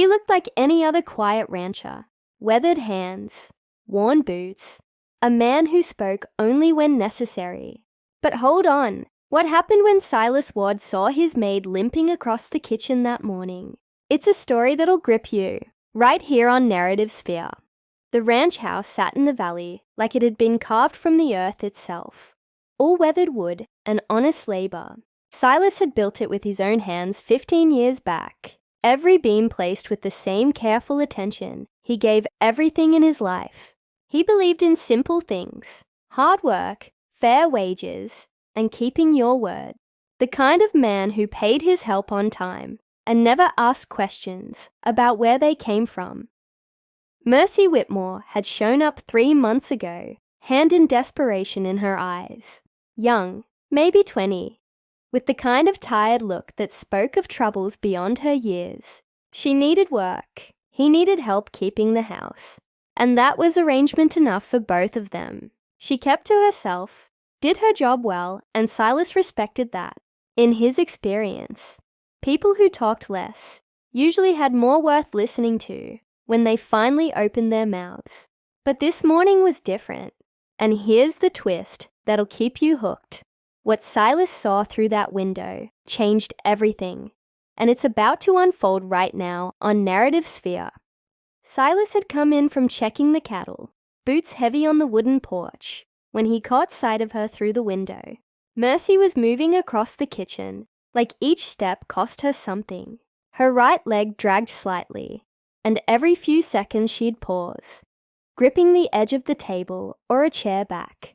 He looked like any other quiet rancher. Weathered hands, worn boots, a man who spoke only when necessary. But hold on, what happened when Silas Ward saw his maid limping across the kitchen that morning? It's a story that'll grip you, right here on Narrative Sphere. The ranch house sat in the valley like it had been carved from the earth itself. All weathered wood and honest labor. Silas had built it with his own hands 15 years back. Every beam placed with the same careful attention. He gave everything in his life. He believed in simple things: hard work, fair wages, and keeping your word. The kind of man who paid his help on time and never asked questions about where they came from. Mercy Whitmore had shown up 3 months ago, hand in desperation in her eyes. Young, maybe 20, with the kind of tired look that spoke of troubles beyond her years. She needed work. He needed help keeping the house. And that was arrangement enough for both of them. She kept to herself, did her job well, and Silas respected that. In his experience, people who talked less usually had more worth listening to when they finally opened their mouths. But this morning was different. And here's the twist that'll keep you hooked. What Silas saw through that window changed everything. And it's about to unfold right now on Narrative Sphere. Silas had come in from checking the cattle, boots heavy on the wooden porch, when he caught sight of her through the window. Mercy was moving across the kitchen, like each step cost her something. Her right leg dragged slightly, and every few seconds she'd pause, gripping the edge of the table or a chair back,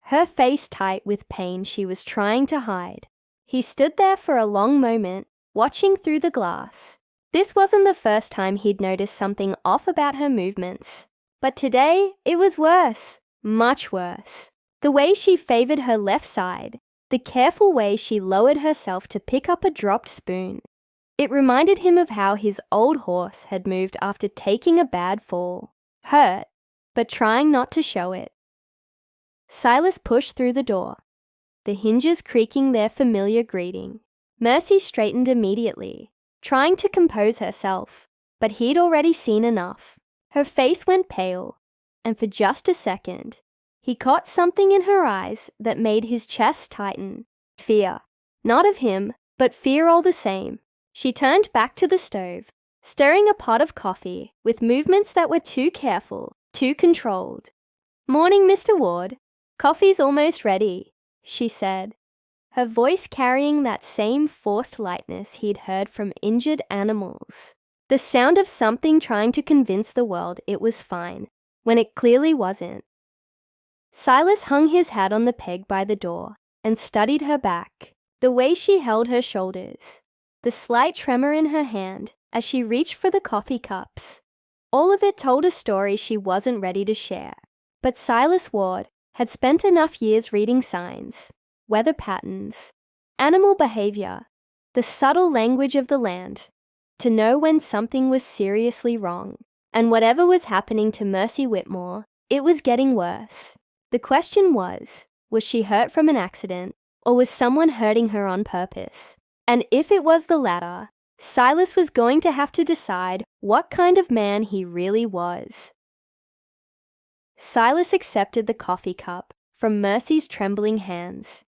her face tight with pain she was trying to hide. He stood there for a long moment, watching through the glass. This wasn't the first time he'd noticed something off about her movements. But today, it was worse, much worse. The way she favored her left side, the careful way she lowered herself to pick up a dropped spoon. It reminded him of how his old horse had moved after taking a bad fall. Hurt, but trying not to show it. Silas pushed through the door, the hinges creaking their familiar greeting. Mercy straightened immediately, trying to compose herself, but he'd already seen enough. Her face went pale, and for just a second, he caught something in her eyes that made his chest tighten. Fear. Not of him, but fear all the same. She turned back to the stove, stirring a pot of coffee with movements that were too careful, too controlled. "Morning, Mr. Ward. Coffee's almost ready," she said, her voice carrying that same forced lightness he'd heard from injured animals. The sound of something trying to convince the world it was fine, when it clearly wasn't. Silas hung his hat on the peg by the door and studied her back, the way she held her shoulders, the slight tremor in her hand as she reached for the coffee cups. All of it told a story she wasn't ready to share. But Silas Ward had spent enough years reading signs, weather patterns, animal behavior, the subtle language of the land, to know when something was seriously wrong. And whatever was happening to Mercy Whitmore, it was getting worse. The question was she hurt from an accident, or was someone hurting her on purpose? And if it was the latter, Silas was going to have to decide what kind of man he really was. Silas accepted the coffee cup from Mercy's trembling hands,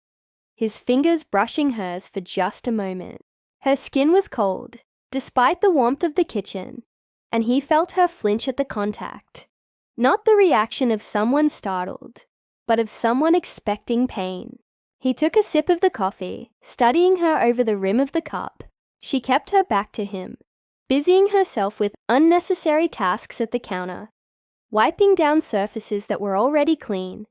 his fingers brushing hers for just a moment. Her skin was cold, despite the warmth of the kitchen, and he felt her flinch at the contact. Not the reaction of someone startled, but of someone expecting pain. He took a sip of the coffee, studying her over the rim of the cup. She kept her back to him, busying herself with unnecessary tasks at the counter, wiping down surfaces that were already clean,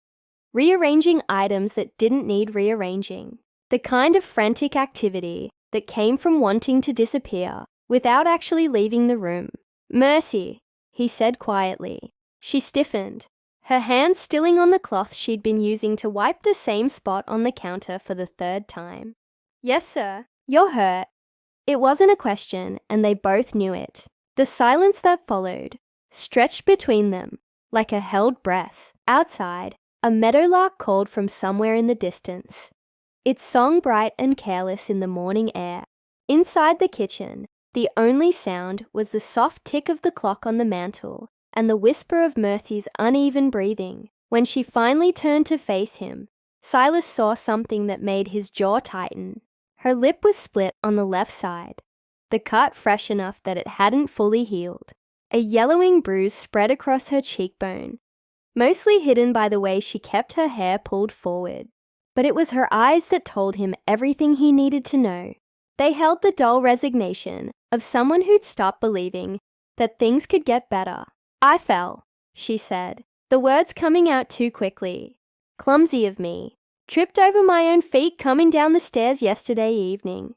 rearranging items that didn't need rearranging. The kind of frantic activity that came from wanting to disappear without actually leaving the room. "Mercy," he said quietly. She stiffened, her hands stilling on the cloth she'd been using to wipe the same spot on the counter for the 3rd time. "Yes, sir. You're hurt." It wasn't a question, and they both knew it. The silence that followed stretched between them like a held breath. Outside, a meadowlark called from somewhere in the distance, its song bright and careless in the morning air. Inside the kitchen, The only sound was the soft tick of the clock on the mantel and the whisper of Mercy's uneven breathing. When she finally turned to face him, Silas saw something that made his jaw tighten. Her lip was split on the left side, the cut fresh enough that it hadn't fully healed. A yellowing bruise spread across her cheekbone, mostly hidden by the way she kept her hair pulled forward. But it was her eyes that told him everything he needed to know. They held the dull resignation of someone who'd stopped believing that things could get better. "I fell," she said, the words coming out too quickly. "Clumsy of me. Tripped over my own feet coming down the stairs yesterday evening."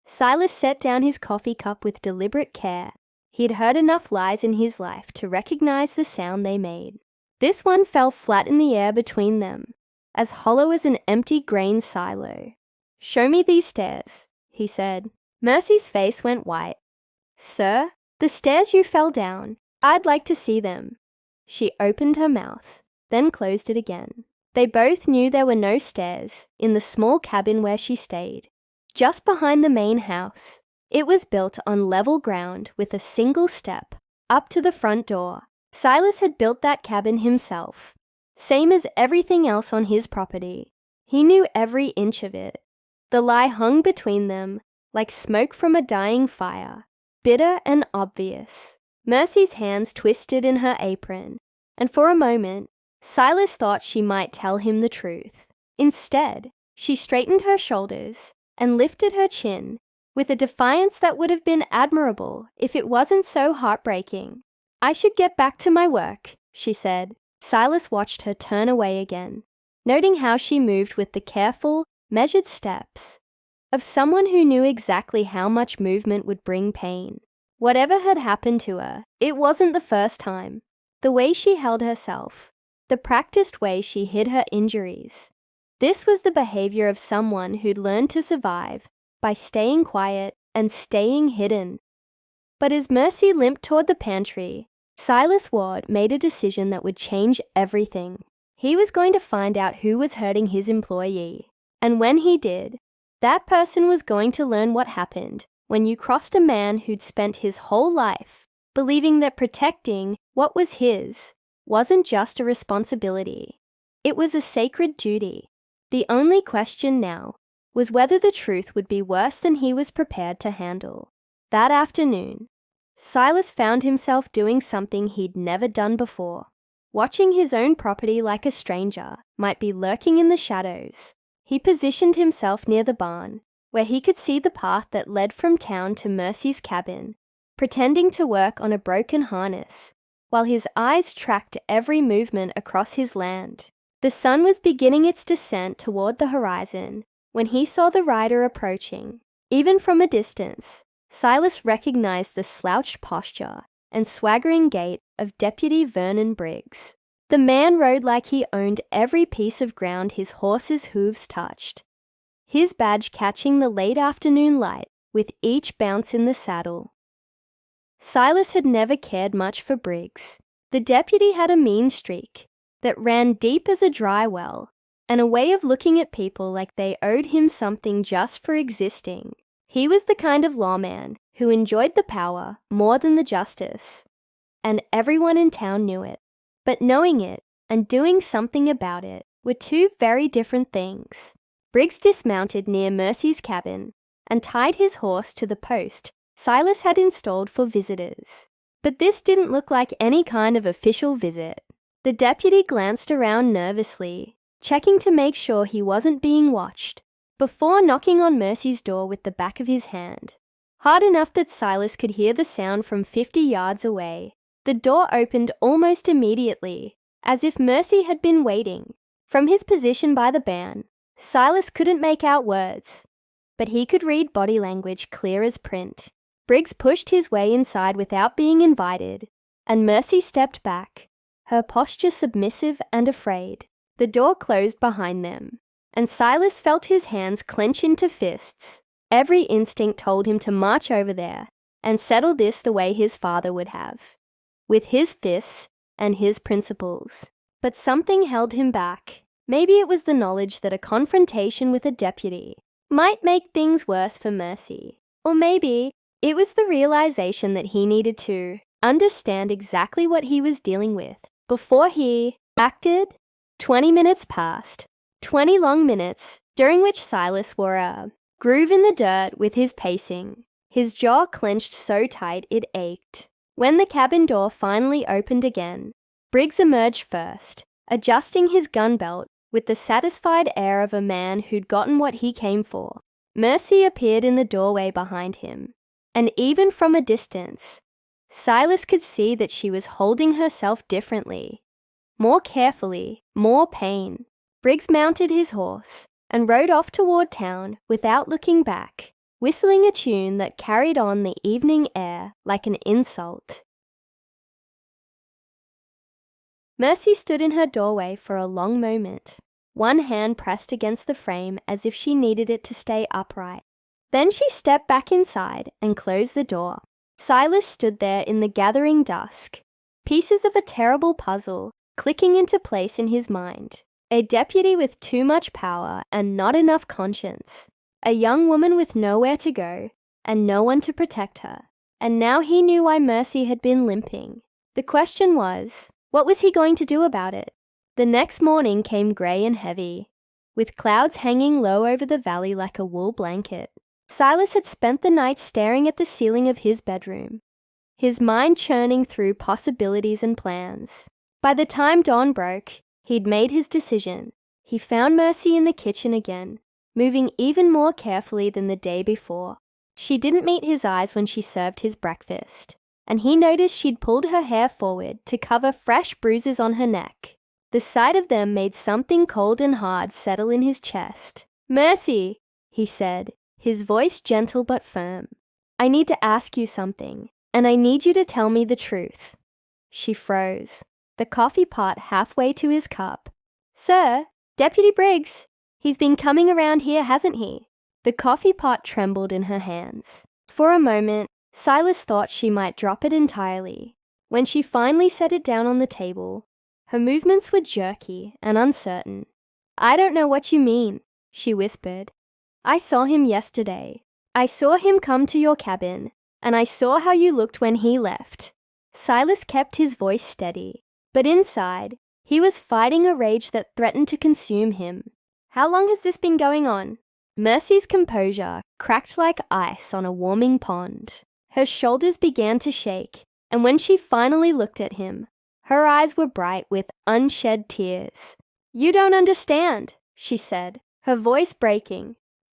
Silas set down his coffee cup with deliberate care. He'd heard enough lies in his life to recognize the sound they made. This one fell flat in the air between them, as hollow as an empty grain silo. "Show me these stairs," he said. Mercy's face went white. "Sir, the stairs you fell down. I'd like to see them." She opened her mouth, then closed it again. They both knew there were no stairs in the small cabin where she stayed, just behind the main house. It was built on level ground with a single step up to the front door. Silas had built that cabin himself, same as everything else on his property. He knew every inch of it. The lie hung between them like smoke from a dying fire, bitter and obvious. Mercy's hands twisted in her apron, and for a moment, Silas thought she might tell him the truth. Instead, she straightened her shoulders and lifted her chin with a defiance that would have been admirable if it wasn't so heartbreaking. "I should get back to my work," she said. Silas watched her turn away again, noting how she moved with the careful, measured steps of someone who knew exactly how much movement would bring pain. Whatever had happened to her, it wasn't the first time. The way she held herself, the practiced way she hid her injuries. This was the behavior of someone who'd learned to survive by staying quiet and staying hidden. But as Mercy limped toward the pantry, Silas Ward made a decision that would change everything. He was going to find out who was hurting his employee. And when he did, that person was going to learn what happened when you crossed a man who'd spent his whole life believing that protecting what was his wasn't just a responsibility. It was a sacred duty. The only question now was whether the truth would be worse than he was prepared to handle. That afternoon, Silas found himself doing something he'd never done before. Watching his own property like a stranger might be lurking in the shadows. He positioned himself near the barn, where he could see the path that led from town to Mercy's cabin, pretending to work on a broken harness, while his eyes tracked every movement across his land. The sun was beginning its descent toward the horizon when he saw the rider approaching. Even from a distance, Silas recognized the slouched posture and swaggering gait of Deputy Vernon Briggs. The man rode like he owned every piece of ground his horse's hooves touched, his badge catching the late afternoon light with each bounce in the saddle. Silas had never cared much for Briggs. The deputy had a mean streak that ran deep as a dry well, and a way of looking at people like they owed him something just for existing. He was the kind of lawman who enjoyed the power more than the justice, and everyone in town knew it. But knowing it and doing something about it were two very different things. Briggs dismounted near Mercy's cabin and tied his horse to the post Silas had installed for visitors. But this didn't look like any kind of official visit. The deputy glanced around nervously, checking to make sure he wasn't being watched, before knocking on Mercy's door with the back of his hand. Hard enough that Silas could hear the sound from 50 yards away. The door opened almost immediately, as if Mercy had been waiting. From his position by the ban, Silas couldn't make out words, but he could read body language clear as print. Briggs pushed his way inside without being invited, and Mercy stepped back, her posture submissive and afraid. The door closed behind them, and Silas felt his hands clench into fists. Every instinct told him to march over there and settle this the way his father would have, with his fists and his principles. But something held him back. Maybe it was the knowledge that a confrontation with a deputy might make things worse for Mercy. Or maybe It was the realization that he needed to understand exactly what he was dealing with before he acted. 20 minutes passed, 20 long minutes, during which Silas wore a groove in the dirt with his pacing. His jaw clenched so tight it ached. When the cabin door finally opened again, Briggs emerged first, adjusting his gun belt with the satisfied air of a man who'd gotten what he came for. Mercy appeared in the doorway behind him, and even from a distance, Silas could see that she was holding herself differently, more carefully, more pain. Briggs mounted his horse and rode off toward town without looking back, whistling a tune that carried on the evening air like an insult. Mercy stood in her doorway for a long moment, one hand pressed against the frame as if she needed it to stay upright. Then she stepped back inside and closed the door. Silas stood there in the gathering dusk, pieces of a terrible puzzle clicking into place in his mind. A deputy with too much power and not enough conscience. A young woman with nowhere to go and no one to protect her. And now he knew why Mercy had been limping. The question was, what was he going to do about it? The next morning came grey and heavy, with clouds hanging low over the valley like a wool blanket. Silas had spent the night staring at the ceiling of his bedroom, his mind churning through possibilities and plans. By the time dawn broke, he'd made his decision. He found Mercy in the kitchen again, moving even more carefully than the day before. She didn't meet his eyes when she served his breakfast, and he noticed she'd pulled her hair forward to cover fresh bruises on her neck. The sight of them made something cold and hard settle in his chest. "Mercy," he said, his voice gentle but firm. "I need to ask you something, and I need you to tell me the truth." She froze, the coffee pot halfway to his cup. "Sir, Deputy Briggs, he's been coming around here, hasn't he?" The coffee pot trembled in her hands. For a moment, Silas thought she might drop it entirely. When she finally set it down on the table, her movements were jerky and uncertain. "I don't know what you mean," she whispered. "I saw him yesterday. I saw him come to your cabin, and I saw how you looked when he left." Silas kept his voice steady, but inside, he was fighting a rage that threatened to consume him. "How long has this been going on?" Mercy's composure cracked like ice on a warming pond. Her shoulders began to shake, and when she finally looked at him, her eyes were bright with unshed tears. "You don't understand," she said, her voice breaking.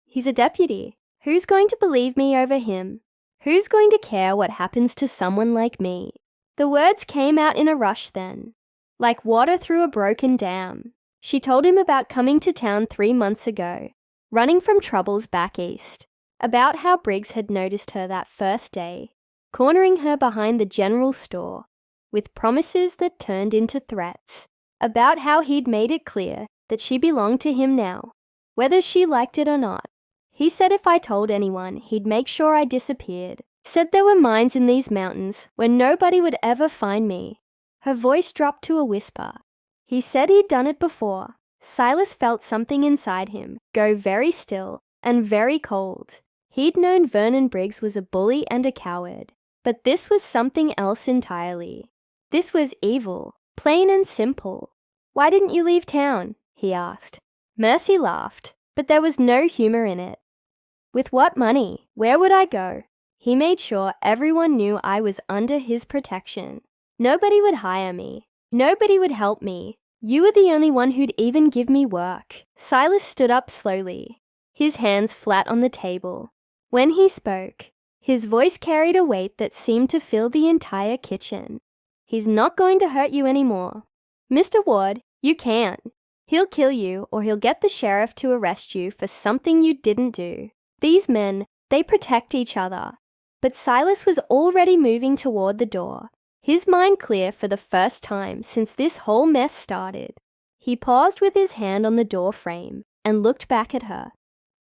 "He's a deputy. Who's going to believe me over him? Who's going to care what happens to someone like me?" The words came out in a rush then, like water through a broken dam. She told him about coming to town 3 months ago, running from troubles back east, about how Briggs had noticed her that first day, cornering her behind the general store, with promises that turned into threats, about how he'd made it clear that she belonged to him now, whether she liked it or not. He said if I told anyone, he'd make sure I disappeared. Said there were mines in these mountains where nobody would ever find me. Her voice dropped to a whisper. He said he'd done it before. Silas felt something inside him go very still and very cold. He'd known Vernon Briggs was a bully and a coward, but this was something else entirely. This was evil, plain and simple. "Why didn't you leave town?" he asked. Mercy laughed, but there was no humor in it. "With what money? Where would I go?" He made sure everyone knew I was under his protection. "Nobody would hire me. Nobody would help me. You were the only one who'd even give me work." Silas stood up slowly, his hands flat on the table. When he spoke, his voice carried a weight that seemed to fill the entire kitchen. "He's not going to hurt you anymore. Mr. Ward, you can't. He'll kill you or he'll get the sheriff to arrest you for something you didn't do. These men, they protect each other." But Silas was already moving toward the door, his mind clear for the first time since this whole mess started. He paused with his hand on the door frame and looked back at her.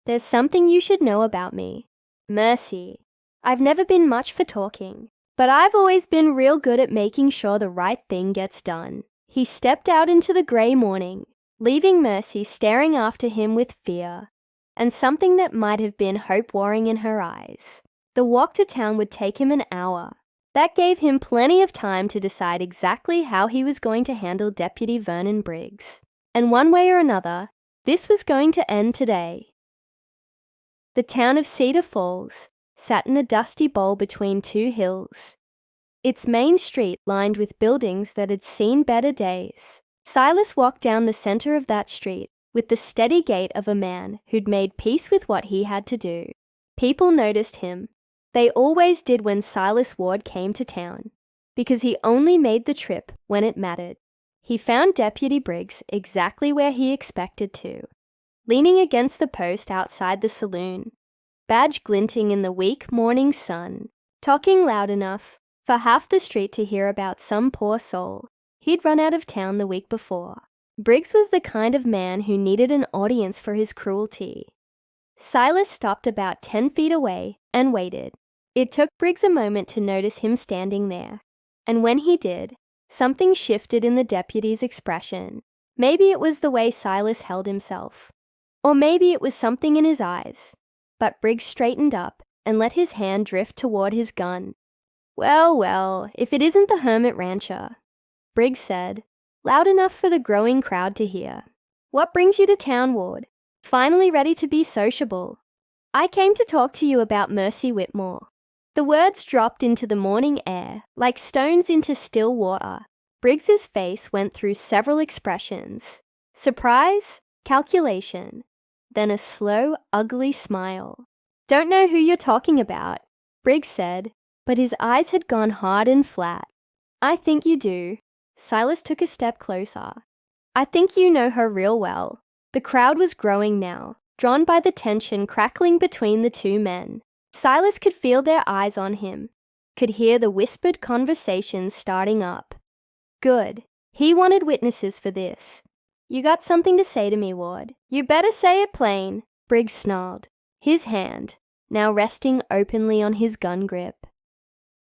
"There's something you should know about me. Mercy. I've never been much for talking, but I've always been real good at making sure the right thing gets done." He stepped out into the grey morning, leaving Mercy staring after him with fear, and something that might have been hope warring in her eyes. The walk to town would take him an hour. That gave him plenty of time to decide exactly how he was going to handle Deputy Vernon Briggs. And one way or another, this was going to end today. The town of Cedar Falls sat in a dusty bowl between two hills. Its main street lined with buildings that had seen better days. Silas walked down the center of that street with the steady gait of a man who'd made peace with what he had to do. People noticed him. They always did when Silas Ward came to town, because he only made the trip when it mattered. He found Deputy Briggs exactly where he expected to, leaning against the post outside the saloon, badge glinting in the weak morning sun, talking loud enough for half the street to hear about some poor soul he'd run out of town the week before. Briggs was the kind of man who needed an audience for his cruelty. Silas stopped about 10 feet away and waited. It took Briggs a moment to notice him standing there, and when he did, something shifted in the deputy's expression. Maybe it was the way Silas held himself, or maybe it was something in his eyes, but Briggs straightened up and let his hand drift toward his gun. "Well, well, if it isn't the hermit rancher," Briggs said, loud enough for the growing crowd to hear. "What brings you to town, Ward? Finally ready to be sociable?" "I came to talk to you about Mercy Whitmore." The words dropped into the morning air like stones into still water. Briggs's face went through several expressions: surprise, calculation, then a slow, ugly smile. "Don't know who you're talking about," Briggs said, but his eyes had gone hard and flat. "I think you do." Silas took a step closer. "I think you know her real well." The crowd was growing now, drawn by the tension crackling between the two men. Silas could feel their eyes on him, could hear the whispered conversations starting up. Good. He wanted witnesses for this. "You got something to say to me, Ward. You better say it plain," Briggs snarled, his hand now resting openly on his gun grip.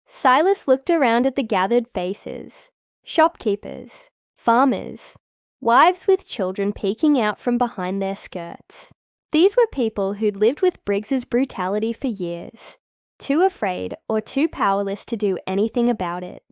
Silas looked around at the gathered faces: shopkeepers, farmers, wives with children peeking out from behind their skirts. These were people who'd lived with Briggs's brutality for years, too afraid or too powerless to do anything about it.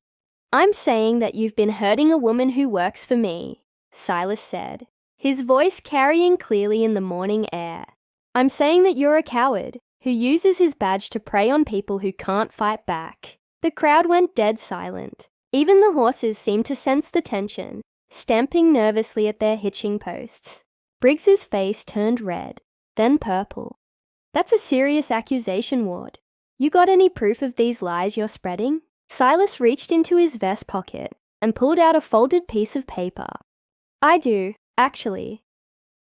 "I'm saying that you've been hurting a woman who works for me," Silas said, his voice carrying clearly in the morning air. "I'm saying that you're a coward who uses his badge to prey on people who can't fight back." The crowd went dead silent. Even the horses seemed to sense the tension, stamping nervously at their hitching posts. Briggs's face turned red, then purple. "That's a serious accusation, Ward. You got any proof of these lies you're spreading?" Silas reached into his vest pocket and pulled out a folded piece of paper. "I do, actually."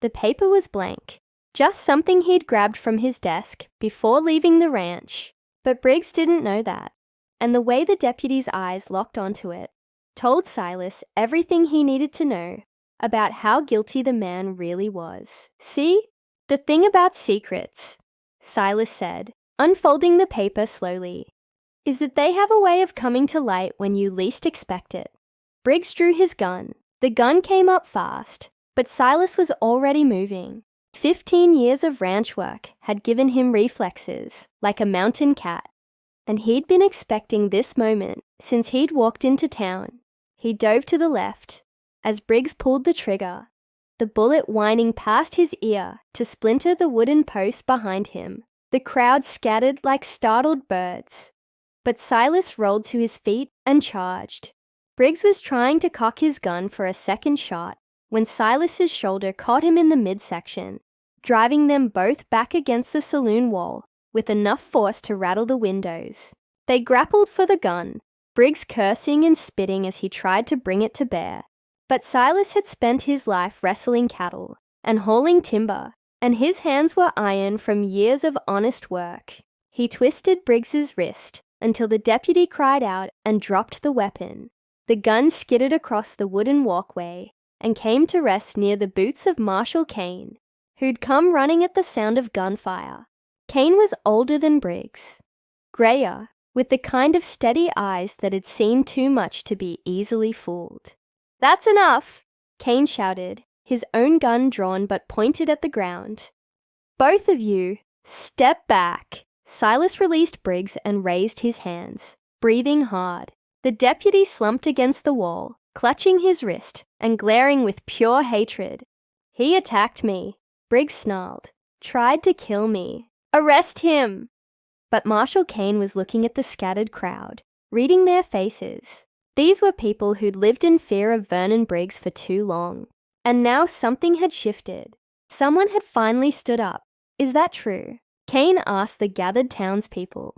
The paper was blank, just something he'd grabbed from his desk before leaving the ranch. But Briggs didn't know that, and the way the deputy's eyes locked onto it told Silas everything he needed to know about how guilty the man really was. "See? The thing about secrets," Silas said, unfolding the paper slowly, "is that they have a way of coming to light when you least expect it." Briggs drew his gun. The gun came up fast, but Silas was already moving. 15 years of ranch work had given him reflexes, like a mountain cat, and he'd been expecting this moment since he'd walked into town. He dove to the left. As Briggs pulled the trigger, the bullet whining past his ear to splinter the wooden post behind him. The crowd scattered like startled birds, but Silas rolled to his feet and charged. Briggs was trying to cock his gun for a second shot when Silas's shoulder caught him in the midsection, driving them both back against the saloon wall with enough force to rattle the windows. They grappled for the gun, Briggs cursing and spitting as he tried to bring it to bear. But Silas had spent his life wrestling cattle and hauling timber, and his hands were iron from years of honest work. He twisted Briggs's wrist until the deputy cried out and dropped the weapon. The gun skidded across the wooden walkway and came to rest near the boots of Marshal Kane, who'd come running at the sound of gunfire. Kane was older than Briggs, grayer, with the kind of steady eyes that had seen too much to be easily fooled. "That's enough!" Kane shouted, his own gun drawn but pointed at the ground. "Both of you, step back," Silas released Briggs and raised his hands, breathing hard. The deputy slumped against the wall, clutching his wrist and glaring with pure hatred. "He attacked me," Briggs snarled. "Tried to kill me. Arrest him!" But Marshal Kane was looking at the scattered crowd, reading their faces. These were people who'd lived in fear of Vernon Briggs for too long. And now something had shifted. Someone had finally stood up. "Is that true?" Kane asked the gathered townspeople.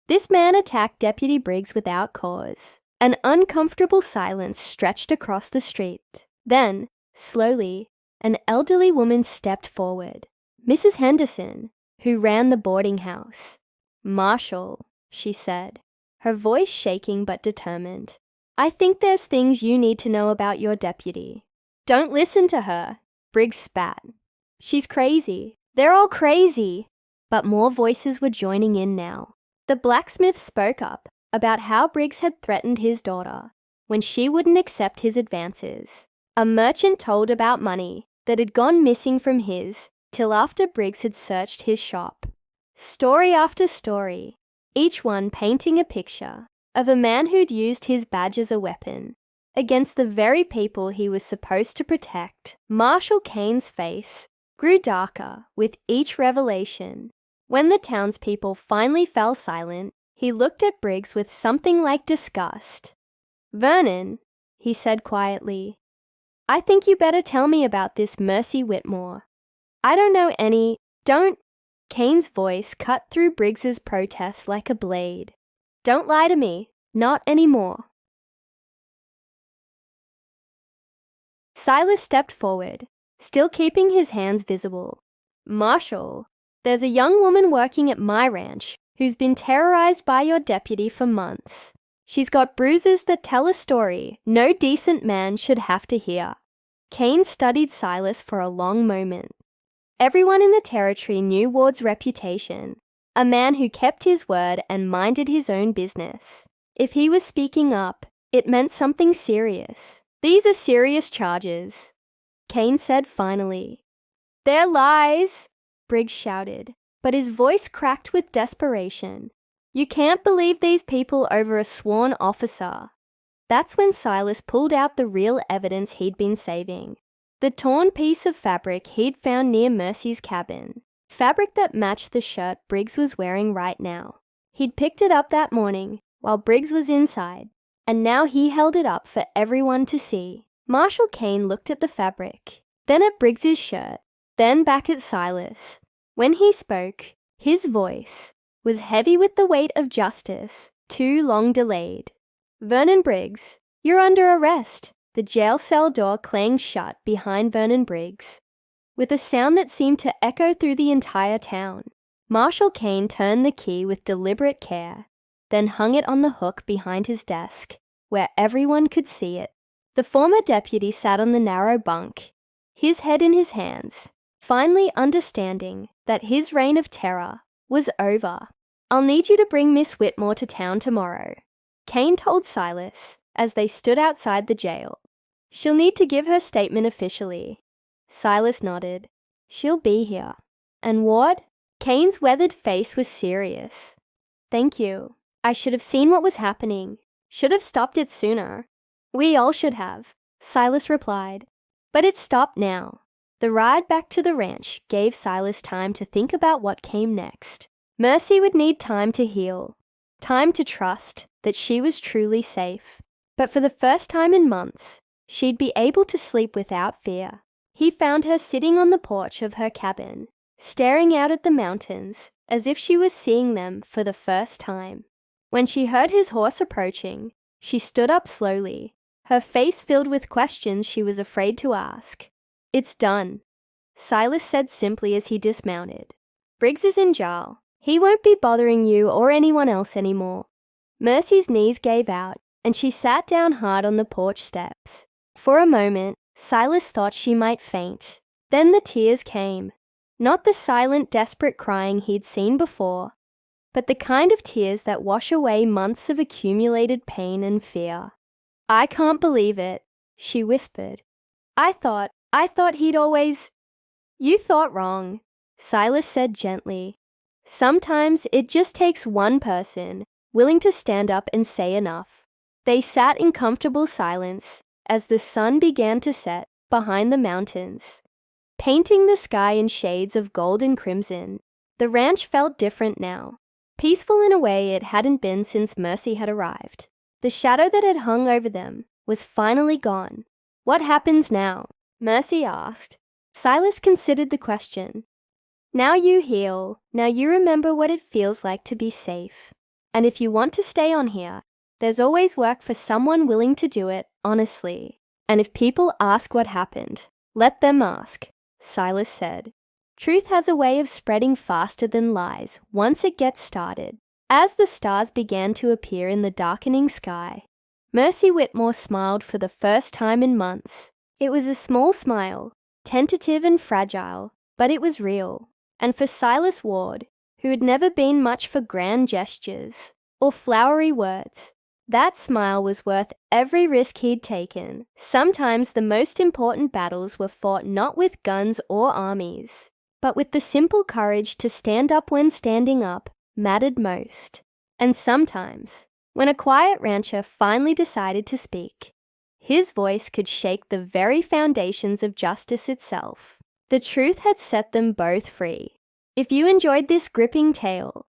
"This man attacked Deputy Briggs without cause." An uncomfortable silence stretched across the street. Then, slowly, an elderly woman stepped forward. Mrs. Henderson, who ran the boarding house. "Marshal," she said, her voice shaking but determined. "I think there's things you need to know about your deputy." "Don't listen to her," Briggs spat. "She's crazy. They're all crazy." But more voices were joining in now. The blacksmith spoke up about how Briggs had threatened his daughter when she wouldn't accept his advances. A merchant told about money that had gone missing from his till after Briggs had searched his shop. Story after story, each one painting a picture of a man who'd used his badge as a weapon against the very people he was supposed to protect. Marshal Kane's face grew darker with each revelation. When the townspeople finally fell silent, he looked at Briggs with something like disgust. "Vernon," he said quietly, "I think you better tell me about this Mercy Whitmore. I don't know any— Don't—" Kane's voice cut through Briggs's protest like a blade. "Don't lie to me. Not anymore." Silas stepped forward, still keeping his hands visible. "Marshal, there's a young woman working at my ranch who's been terrorized by your deputy for months. She's got bruises that tell a story no decent man should have to hear." Kane studied Silas for a long moment. Everyone in the territory knew Ward's reputation, a man who kept his word and minded his own business. If he was speaking up, it meant something serious. "These are serious charges," Kane said finally. "They're lies," Briggs shouted, but his voice cracked with desperation. "You can't believe these people over a sworn officer." That's when Silas pulled out the real evidence he'd been saving. The torn piece of fabric he'd found near Mercy's cabin. Fabric that matched the shirt Briggs was wearing right now. He'd picked it up that morning while Briggs was inside, and now he held it up for everyone to see. Marshal Kane looked at the fabric, then at Briggs's shirt, then back at Silas. When he spoke, his voice was heavy with the weight of justice, too long delayed. "Vernon Briggs, you're under arrest." The jail cell door clanged shut behind Vernon Briggs, with a sound that seemed to echo through the entire town. Marshal Kane turned the key with deliberate care, then hung it on the hook behind his desk, where everyone could see it. The former deputy sat on the narrow bunk, his head in his hands, finally understanding that his reign of terror was over. "I'll need you to bring Miss Whitmore to town tomorrow," Kane told Silas as they stood outside the jail. "She'll need to give her statement officially." Silas nodded. "She'll be here." "And Ward?" Kane's weathered face was serious. "Thank you. I should have seen what was happening. Should have stopped it sooner." "We all should have," Silas replied. "But it's stopped now." The ride back to the ranch gave Silas time to think about what came next. Mercy would need time to heal, time to trust that she was truly safe. But for the first time in months, she'd be able to sleep without fear. He found her sitting on the porch of her cabin, staring out at the mountains as if she was seeing them for the first time. When she heard his horse approaching, she stood up slowly, her face filled with questions she was afraid to ask. "It's done," Silas said simply as he dismounted. "Briggs is in jail. He won't be bothering you or anyone else anymore." Mercy's knees gave out, and she sat down hard on the porch steps. For a moment, Silas thought she might faint. Then the tears came. Not the silent, desperate crying he'd seen before, but the kind of tears that wash away months of accumulated pain and fear. "I can't believe it," she whispered. I thought he'd always—" "You thought wrong," Silas said gently. Sometimes it just takes one person willing to stand up and say enough. They sat in comfortable silence as the sun began to set behind the mountains, painting the sky in shades of gold and crimson. The ranch felt different now, peaceful in a way it hadn't been since Mercy had arrived. The shadow that had hung over them was finally gone. "What happens now?" Mercy asked. Silas considered the question. "Now you heal. Now you remember what it feels like to be safe. And if you want to stay on here, there's always work for someone willing to do it honestly. And if people ask what happened, let them ask," Silas said. "Truth has a way of spreading faster than lies once it gets started." As the stars began to appear in the darkening sky, Mercy Whitmore smiled for the first time in months. It was a small smile, tentative and fragile, but it was real. And for Silas Ward, who had never been much for grand gestures or flowery words, that smile was worth every risk he'd taken. Sometimes the most important battles were fought not with guns or armies, but with the simple courage to stand up when standing up mattered most. And sometimes, when a quiet rancher finally decided to speak, his voice could shake the very foundations of justice itself. The truth had set them both free. If you enjoyed this gripping tale,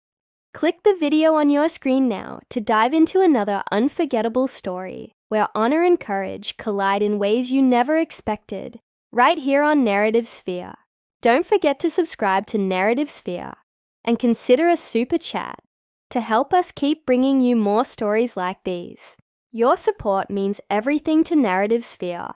click the video on your screen now to dive into another unforgettable story where honor and courage collide in ways you never expected, right here on Narrative Sphere. Don't forget to subscribe to Narrative Sphere and consider a super chat to help us keep bringing you more stories like these. Your support means everything to Narrative Sphere.